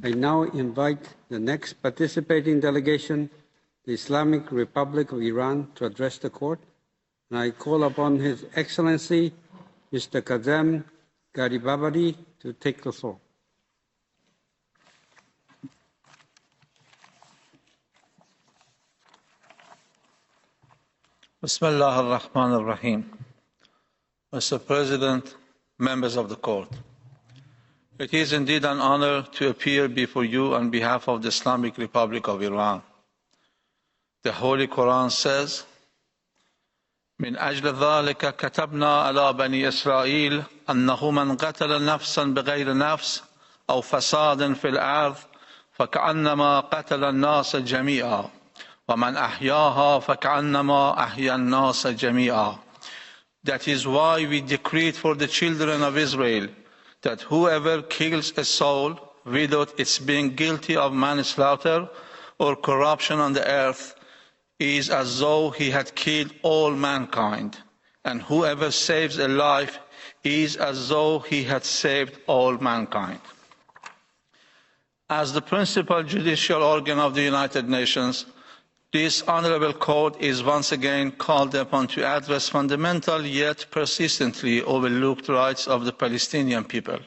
I now invite the next participating delegation, the Islamic Republic of Iran, to address the court. And I call upon His Excellency, Mr. Kazem Garibabadi, to take the floor. Bismillah ar-Rahman ar-Rahim. Mr. President, members of the court, it is indeed an honor to appear before you on behalf of the Islamic Republic of Iran. The Holy Quran says, من أجل ذلك كتبنا على بني إسرائيل أنه من قتل نفسا بغير نفس أو فساد في الأرض فكأنما قتل الناس جميعا وَمَنْ أَحْيَاهَا فَكَأَنَّمَا أَحْيَا النَّاسَ جَمِيعًا. That is why we decreed for the children of Israel that whoever kills a soul without its being guilty of manslaughter or corruption on the earth is as though he had killed all mankind, and whoever saves a life is as though he had saved all mankind. As the principal judicial organ of the United Nations, this honorable court is once again called upon to address fundamental yet persistently overlooked rights of the Palestinian people.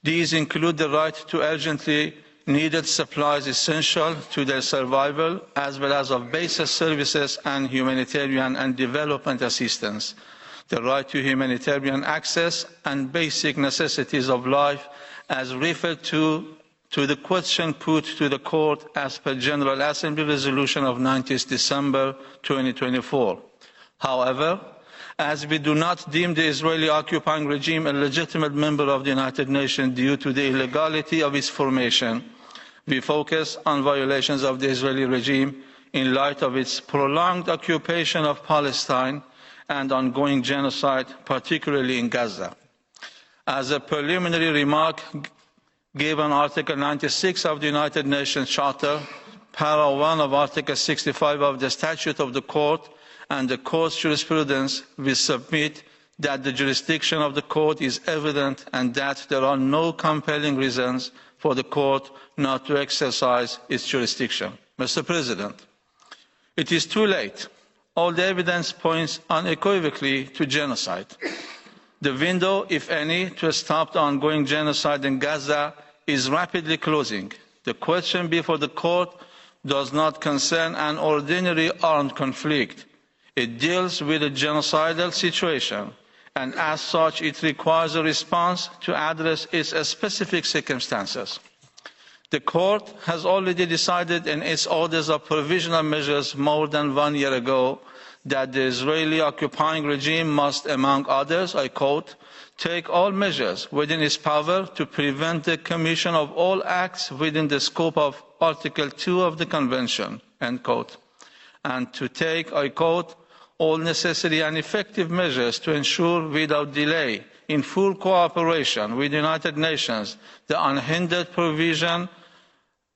These include the right to urgently needed supplies essential to their survival, as well as of basic services and humanitarian and development assistance, the right to humanitarian access and basic necessities of life as referred to the question put to the court as per General Assembly Resolution of 19th December 2024. However, as we do not deem the Israeli occupying regime a legitimate member of the United Nations due to the illegality of its formation, we focus on violations of the Israeli regime in light of its prolonged occupation of Palestine and ongoing genocide, particularly in Gaza. As a preliminary remark, given Article 96 of the United Nations Charter, Para 1 of Article 65 of the Statute of the Court, and the Court's jurisprudence, we submit that the jurisdiction of the Court is evident and that there are no compelling reasons for the Court not to exercise its jurisdiction. Mr. President, it is too late. All the evidence points unequivocally to genocide. The window, if any, to stop the ongoing genocide in Gaza is rapidly closing. The question before the court does not concern an ordinary armed conflict. It deals with a genocidal situation, and as such, it requires a response to address its specific circumstances. The court has already decided in its orders of provisional measures more than 1 year ago that the Israeli occupying regime must, among others, I quote, take all measures within its power to prevent the commission of all acts within the scope of Article 2 of the Convention, end quote, and to take, I quote, all necessary and effective measures to ensure without delay, in full cooperation with the United Nations, the unhindered provision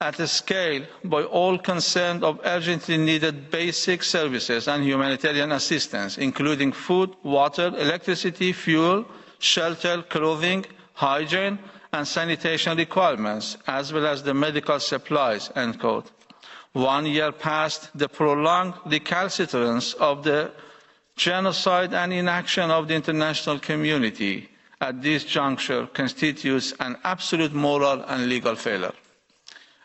at a scale by all concerned of urgently needed basic services and humanitarian assistance, including food, water, electricity, fuel, shelter, clothing, hygiene, and sanitation requirements, as well as the medical supplies, end quote. 1 year past the prolonged recalcitrance of the genocide and inaction of the international community at this juncture constitutes an absolute moral and legal failure.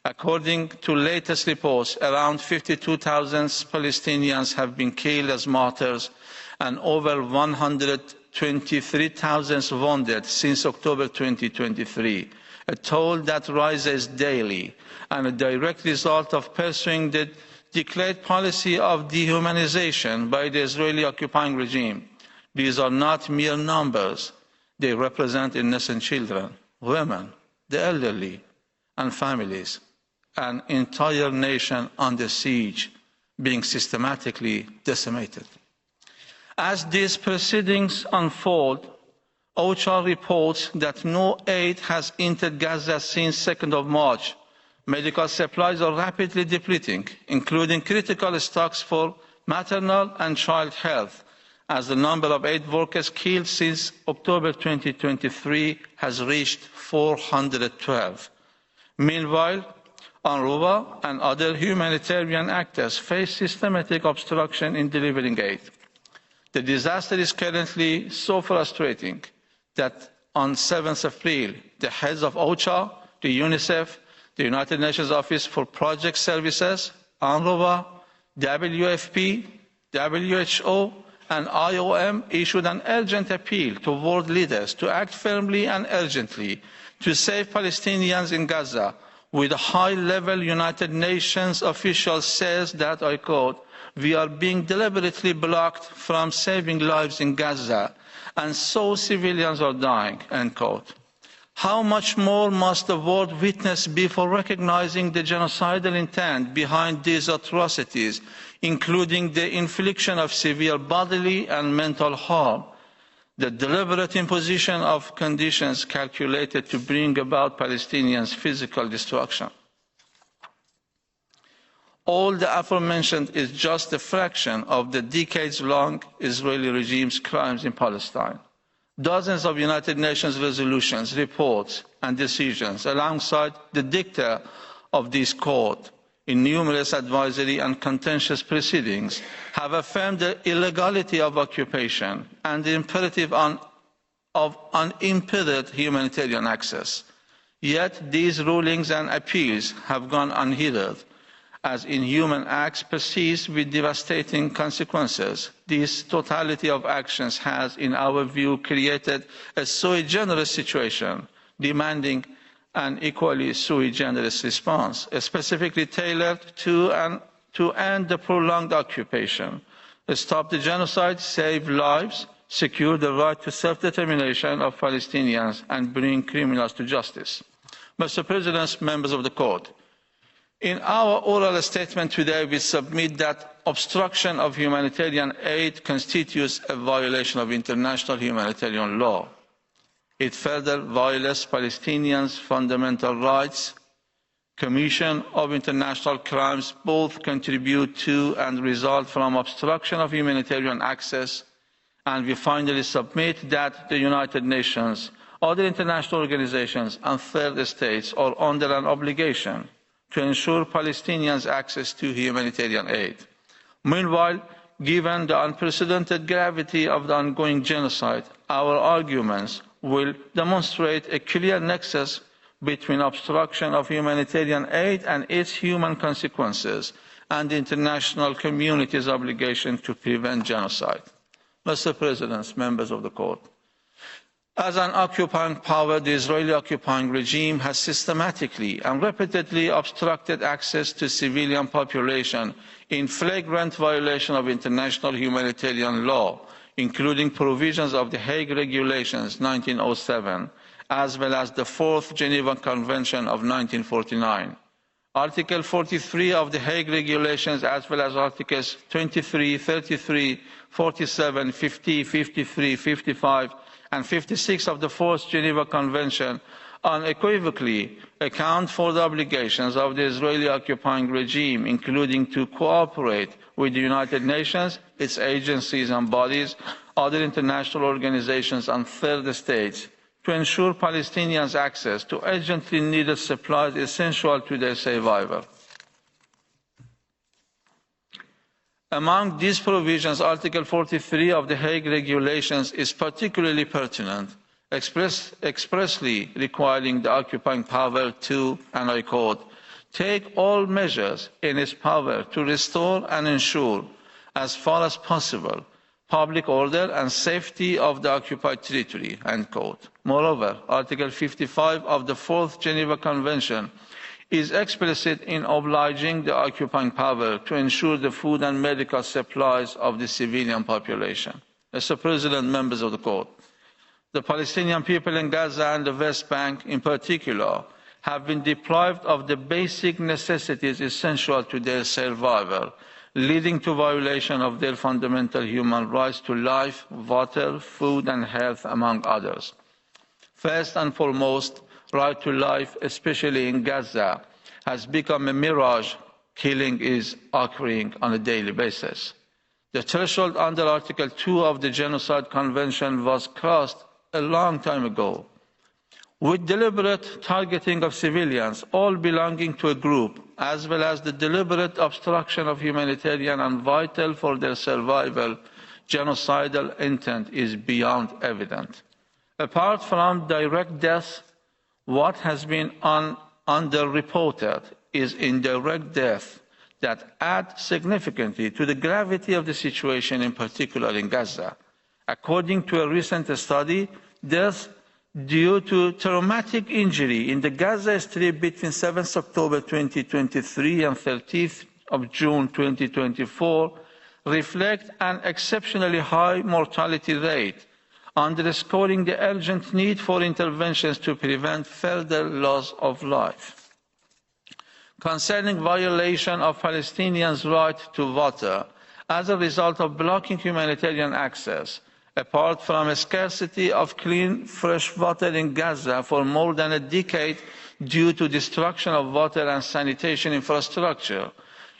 According to latest reports, around 52,000 Palestinians have been killed as martyrs and over 123,000 wounded since October 2023, a toll that rises daily and a direct result of pursuing the declared policy of dehumanization by the Israeli occupying regime. These are not mere numbers. They represent innocent children, women, the elderly, and families. An entire nation under siege, being systematically decimated. As these proceedings unfold, OCHA reports that no aid has entered Gaza since 2nd of March. Medical supplies are rapidly depleting, including critical stocks for maternal and child health, as the number of aid workers killed since October 2023 has reached 412. Meanwhile, UNRWA and other humanitarian actors face systematic obstruction in delivering aid. The disaster is currently so frustrating that on 7th April, the heads of OCHA, the UNICEF, the United Nations Office for Project Services, UNRWA, WFP, WHO, and IOM issued an urgent appeal to world leaders to act firmly and urgently to save Palestinians in Gaza, with a high-level United Nations official says that, I quote, "We are being deliberately blocked from saving lives in Gaza, and so civilians are dying," end quote. How much more must the world witness before recognizing the genocidal intent behind these atrocities, including the infliction of severe bodily and mental harm, the deliberate imposition of conditions calculated to bring about Palestinians' physical destruction? All the aforementioned is just a fraction of the decades-long Israeli regime's crimes in Palestine. Dozens of United Nations resolutions, reports, and decisions, alongside the dicta of this court in numerous advisory and contentious proceedings, have affirmed the illegality of occupation and the imperative of unimpeded humanitarian access. Yet these rulings and appeals have gone unheeded, as inhuman acts persist with devastating consequences. This totality of actions has, in our view, created a sui generis situation, demanding an equally sui generis response, specifically tailored to end the prolonged occupation, stop the genocide, save lives, secure the right to self-determination of Palestinians, and bring criminals to justice. Mr. President, members of the court, in our oral statement today, we submit that obstruction of humanitarian aid constitutes a violation of international humanitarian law. It further violates Palestinians' fundamental rights. Commission of international crimes both contribute to and result from obstruction of humanitarian access, and we finally submit that the United Nations, other international organizations, and third states are under an obligation to ensure Palestinians' access to humanitarian aid. Meanwhile, given the unprecedented gravity of the ongoing genocide, our arguments will demonstrate a clear nexus between obstruction of humanitarian aid and its human consequences, and the international community's obligation to prevent genocide. Mr. President, members of the court, as an occupying power, the Israeli occupying regime has systematically and repeatedly obstructed access to civilian population in flagrant violation of international humanitarian law, including provisions of the Hague Regulations 1907, as well as the Fourth Geneva Convention of 1949. Article 43 of the Hague Regulations, as well as Articles 23, 33, 47, 50, 53, 55, and 56 of the Fourth Geneva Convention unequivocally account for the obligations of the Israeli occupying regime, including to cooperate with the United Nations, its agencies and bodies, other international organizations, and third states to ensure Palestinians' access to urgently needed supplies essential to their survival. Among these provisions, Article 43 of the Hague Regulations is particularly pertinent, expressly requiring the occupying power to, and I quote, take all measures in its power to restore and ensure, as far as possible, public order and safety of the occupied territory, end quote. Moreover, Article 55 of the Fourth Geneva Convention is explicit in obliging the occupying power to ensure the food and medical supplies of the civilian population. Mr. President, members of the court, the Palestinian people in Gaza and the West Bank in particular have been deprived of the basic necessities essential to their survival, leading to violation of their fundamental human rights to life, water, food, and health, among others. First and foremost, right to life, especially in Gaza, has become a mirage. Killing is occurring on a daily basis. The threshold under Article 2 of the Genocide Convention was crossed a long time ago. with deliberate targeting of civilians, all belonging to a group, as well as the deliberate obstruction of humanitarian and vital for their survival, genocidal intent is beyond evident. Apart from direct deaths, what has been underreported is indirect death that add significantly to the gravity of the situation, in particular in Gaza. According to a recent study, deaths due to traumatic injury in the Gaza Strip between 7th October 2023 and 30th of June 2024 reflect an exceptionally high mortality rate, underscoring the urgent need for interventions to prevent further loss of life. Concerning violation of Palestinians' right to water as a result of blocking humanitarian access, apart from a scarcity of clean, fresh water in Gaza for more than a decade due to destruction of water and sanitation infrastructure,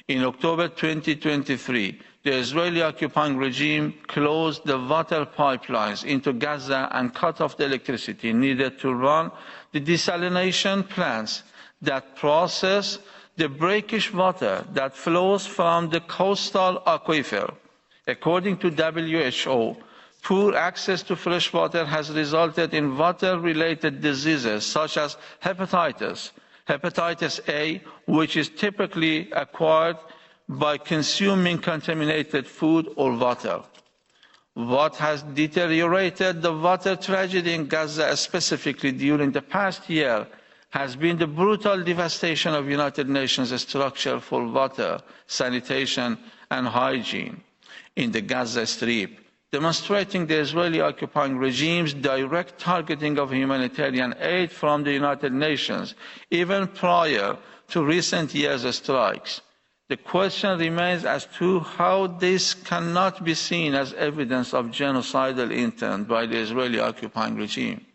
in October 2023, the Israeli occupying regime closed the water pipelines into Gaza and cut off the electricity needed to run the desalination plants that process the brackish water that flows from the coastal aquifer. According to WHO, poor access to fresh water has resulted in water-related diseases such as hepatitis A, which is typically acquired by consuming contaminated food or water. What has deteriorated the water tragedy in Gaza, specifically during the past year, has been the brutal devastation of United Nations structure for water, sanitation and hygiene in the Gaza Strip, demonstrating the Israeli occupying regime's direct targeting of humanitarian aid from the United Nations, even prior to recent years' strikes. The question remains as to how this cannot be seen as evidence of genocidal intent by the Israeli occupying regime.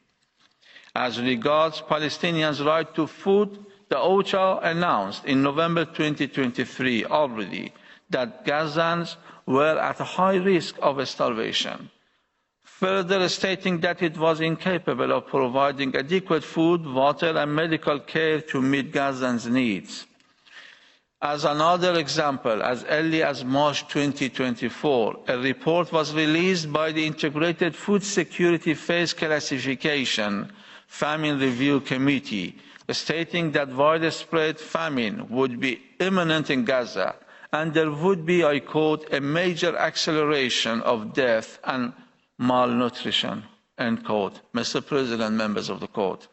As regards Palestinians' right to food, the OCHA announced in November 2023 already that Gazans were at a high risk of starvation, further stating that it was incapable of providing adequate food, water and medical care to meet Gazans' needs. As another example, as early as March 2024, a report was released by the Integrated Food Security Phase Classification Famine Review Committee, stating that widespread famine would be imminent in Gaza, and there would be, I quote, a major acceleration of death and malnutrition, end quote. Mr. President, members of the court,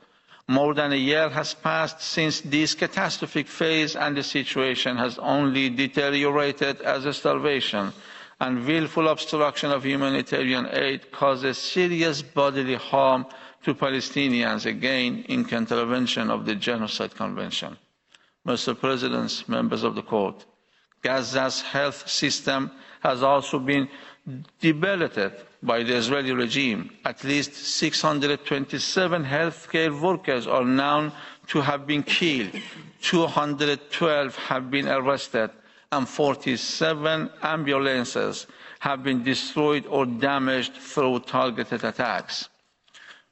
more than a year has passed since this catastrophic phase, and the situation has only deteriorated as starvation and willful obstruction of humanitarian aid causes serious bodily harm to Palestinians, again in contravention of the Genocide Convention. Mr. President, members of the court, Gaza's health system has also been debilitated by the Israeli regime. At least 627 healthcare workers are known to have been killed, 212 have been arrested, and 47 ambulances have been destroyed or damaged through targeted attacks.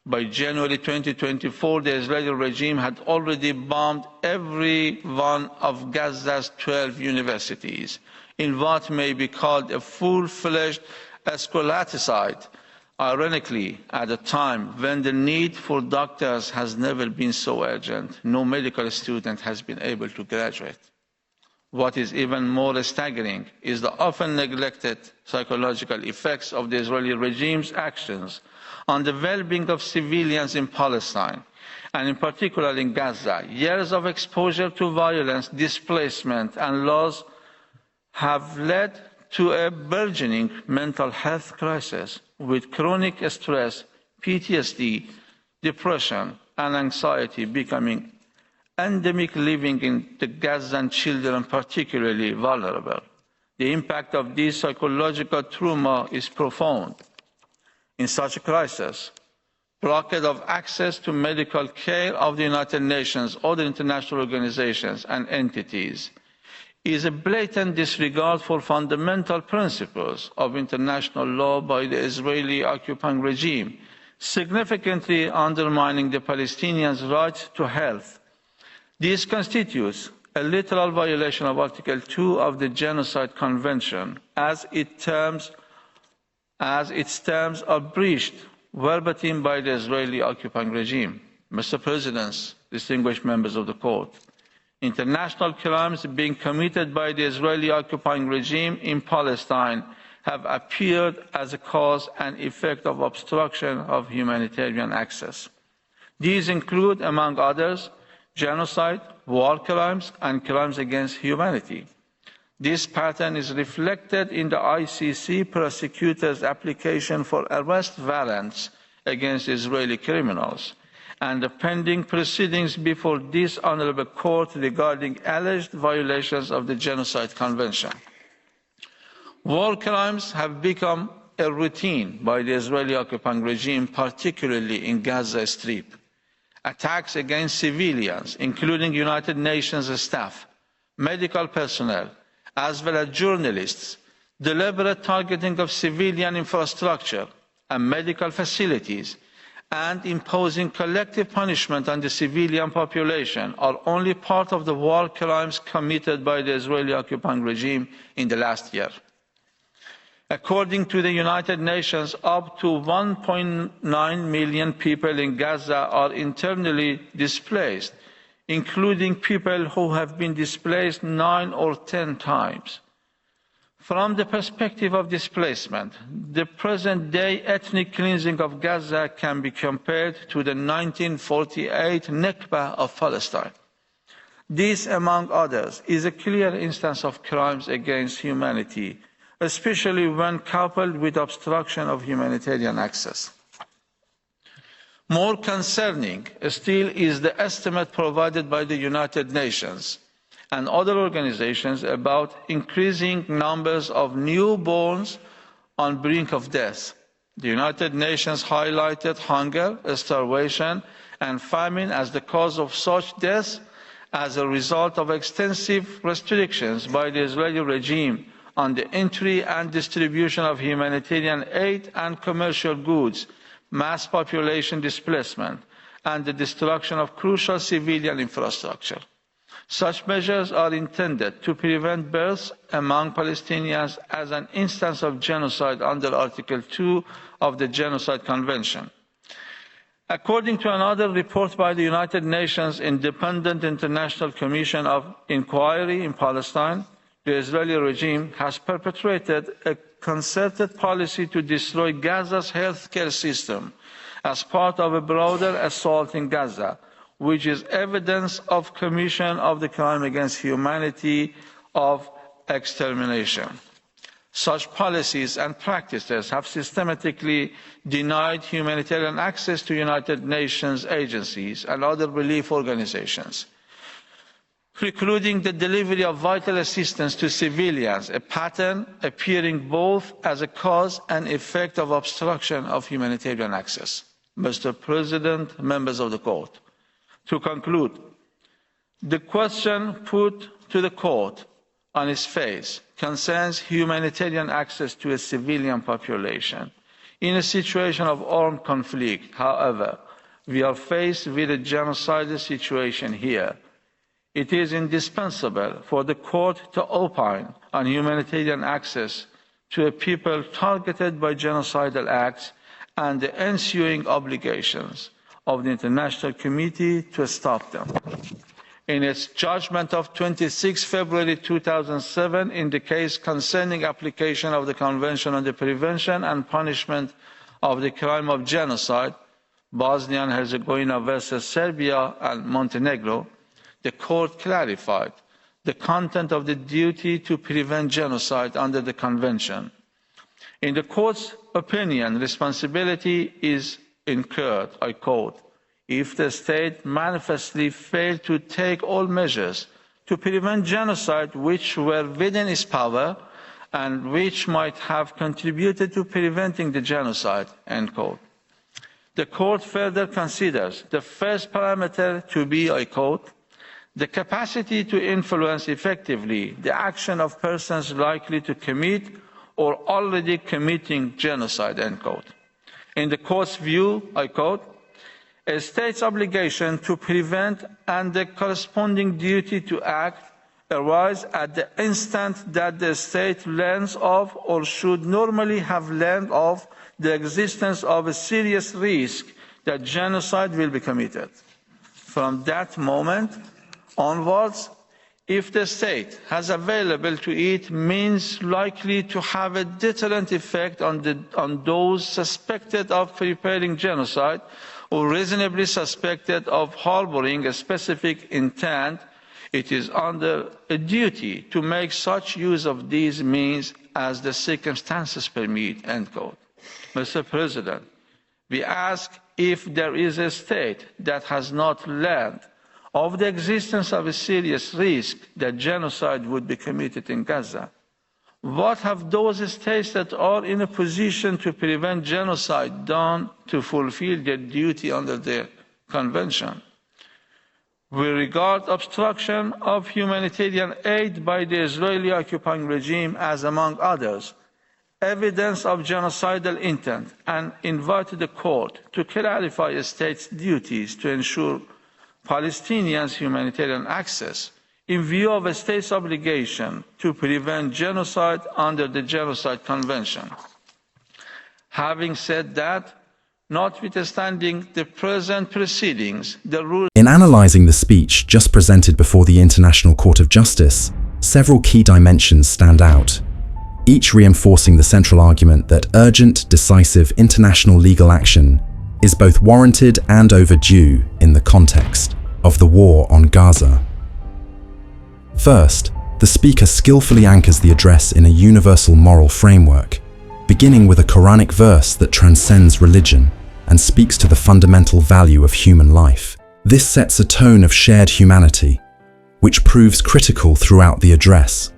By January 2024, the Israeli regime had already bombed every one of Gaza's 12 universities in what may be called a full-fledged scholaticide, ironically, at a time when the need for doctors has never been so urgent. No medical student has been able to graduate. What is even more staggering is the often neglected psychological effects of the Israeli regime's actions on the well-being of civilians in Palestine, and in particular in Gaza. Years of exposure to violence, displacement and loss have led to a burgeoning mental health crisis with chronic stress, PTSD, depression and anxiety becoming endemic, living in the Gazan children particularly vulnerable. The impact of this psychological trauma is profound. In such a crisis, blockade of access to medical care of the United Nations, other international organizations and entities is a blatant disregard for fundamental principles of international law by the Israeli occupying regime, significantly undermining the Palestinians' right to health. This constitutes a literal violation of Article 2 of the Genocide Convention, as its terms are breached verbatim by the Israeli occupying regime. Mr. President, distinguished members of the Court, international crimes being committed by the Israeli occupying regime in Palestine have appeared as a cause and effect of obstruction of humanitarian access. These include, among others, genocide, war crimes, and crimes against humanity. This pattern is reflected in the ICC prosecutor's application for arrest warrants against Israeli criminals and the pending proceedings before this honourable court regarding alleged violations of the Genocide Convention. War crimes have become a routine by the Israeli occupying regime, particularly in Gaza Strip. Attacks against civilians, including United Nations staff, medical personnel, as well as journalists, deliberate targeting of civilian infrastructure and medical facilities, and imposing collective punishment on the civilian population are only part of the war crimes committed by the Israeli occupying regime in the last year. According to the United Nations, up to 1.9 million people in Gaza are internally displaced, including people who have been displaced 9 or 10 times. From the perspective of displacement, the present-day ethnic cleansing of Gaza can be compared to the 1948 Nakba of Palestine. This, among others, is a clear instance of crimes against humanity, especially when coupled with obstruction of humanitarian access. More concerning still is the estimate provided by the United Nations and other organizations about increasing numbers of newborns on brink of death. The United Nations highlighted hunger, starvation, and famine as the cause of such deaths as a result of extensive restrictions by the Israeli regime on the entry and distribution of humanitarian aid and commercial goods, mass population displacement, and the destruction of crucial civilian infrastructure. Such measures are intended to prevent births among Palestinians as an instance of genocide under Article 2 of the Genocide Convention. According to another report by the United Nations Independent International Commission of Inquiry in Palestine, the Israeli regime has perpetrated a concerted policy to destroy Gaza's healthcare system as part of a broader assault in Gaza, which is evidence of commission of the crime against humanity of extermination. Such policies and practices have systematically denied humanitarian access to United Nations agencies and other relief organizations, precluding the delivery of vital assistance to civilians, a pattern appearing both as a cause and effect of obstruction of humanitarian access. Mr. President, members of the Court, to conclude, the question put to the Court on its face concerns humanitarian access to a civilian population. In a situation of armed conflict, however, we are faced with a genocidal situation here. It is indispensable for the Court to opine on humanitarian access to a people targeted by genocidal acts and the ensuing obligations of the international community to stop them. In its judgment of 26 February 2007 in the case concerning application of the Convention on the Prevention and Punishment of the Crime of Genocide, Bosnia and Herzegovina versus Serbia and Montenegro, the Court clarified the content of the duty to prevent genocide under the Convention. In the Court's opinion, responsibility is incurred, I quote, if the state manifestly failed to take all measures to prevent genocide which were within its power and which might have contributed to preventing the genocide, end quote. The Court further considers the first parameter to be, I quote, the capacity to influence effectively the action of persons likely to commit or already committing genocide, end quote. In the court's view, I quote, a state's obligation to prevent and the corresponding duty to act arise at the instant that the state learns of or should normally have learned of the existence of a serious risk that genocide will be committed. From that moment onwards, if the state has available to it means likely to have a deterrent effect on those suspected of preparing genocide or reasonably suspected of harboring a specific intent, it is under a duty to make such use of these means as the circumstances permit, end quote. Mr. President, we ask if there is a state that has not learned of the existence of a serious risk that genocide would be committed in Gaza. What have those states that are in a position to prevent genocide done to fulfill their duty under the Convention? We regard obstruction of humanitarian aid by the Israeli occupying regime as, among others, evidence of genocidal intent and invite the court to clarify a state's duties to ensure Palestinians humanitarian access in view of a state's obligation to prevent genocide under the Genocide Convention. Having said that, notwithstanding the present proceedings, the rule... In analysing the speech just presented before the International Court of Justice, several key dimensions stand out, each reinforcing the central argument that urgent, decisive international legal action is both warranted and overdue in the context of the war on Gaza. First, the speaker skillfully anchors the address in a universal moral framework, beginning with a Quranic verse that transcends religion and speaks to the fundamental value of human life. This sets a tone of shared humanity, which proves critical throughout the address.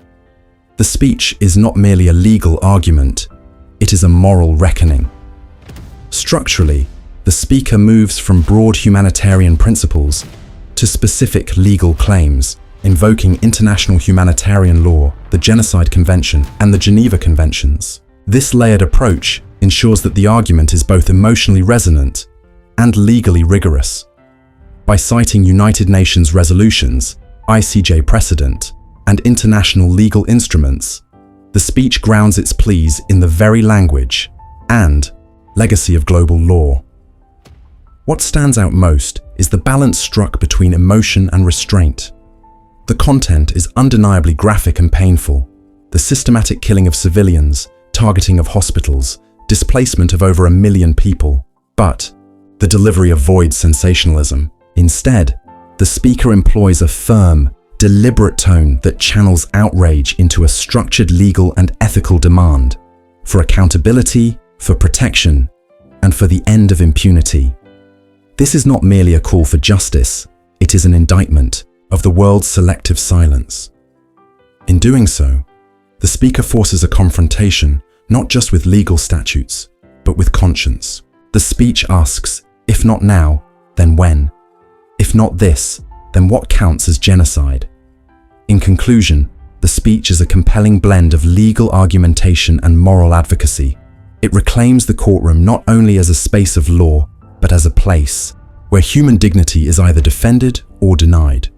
The speech is not merely a legal argument, it is a moral reckoning. Structurally, the speaker moves from broad humanitarian principles to specific legal claims, invoking international humanitarian law, the Genocide Convention, and the Geneva Conventions. This layered approach ensures that the argument is both emotionally resonant and legally rigorous. By citing United Nations resolutions, ICJ precedent, and international legal instruments, the speech grounds its pleas in the very language and legacy of global law. What stands out most is the balance struck between emotion and restraint. The content is undeniably graphic and painful. The systematic killing of civilians, targeting of hospitals, displacement of over 1 million people. But the delivery avoids sensationalism. Instead, the speaker employs a firm, deliberate tone that channels outrage into a structured legal and ethical demand for accountability, for protection, and for the end of impunity. This is not merely a call for justice, it is an indictment of the world's selective silence. In doing so, the speaker forces a confrontation not just with legal statutes, but with conscience. The speech asks, if not now, then when? If not this, then what counts as genocide? In conclusion, the speech is a compelling blend of legal argumentation and moral advocacy. It reclaims the courtroom not only as a space of law, but as a place where human dignity is either defended or denied.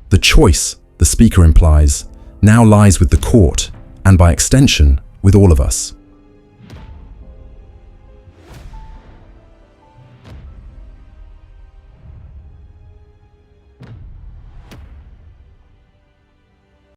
The choice, the speaker implies, now lies with the court, and by extension, with all of us.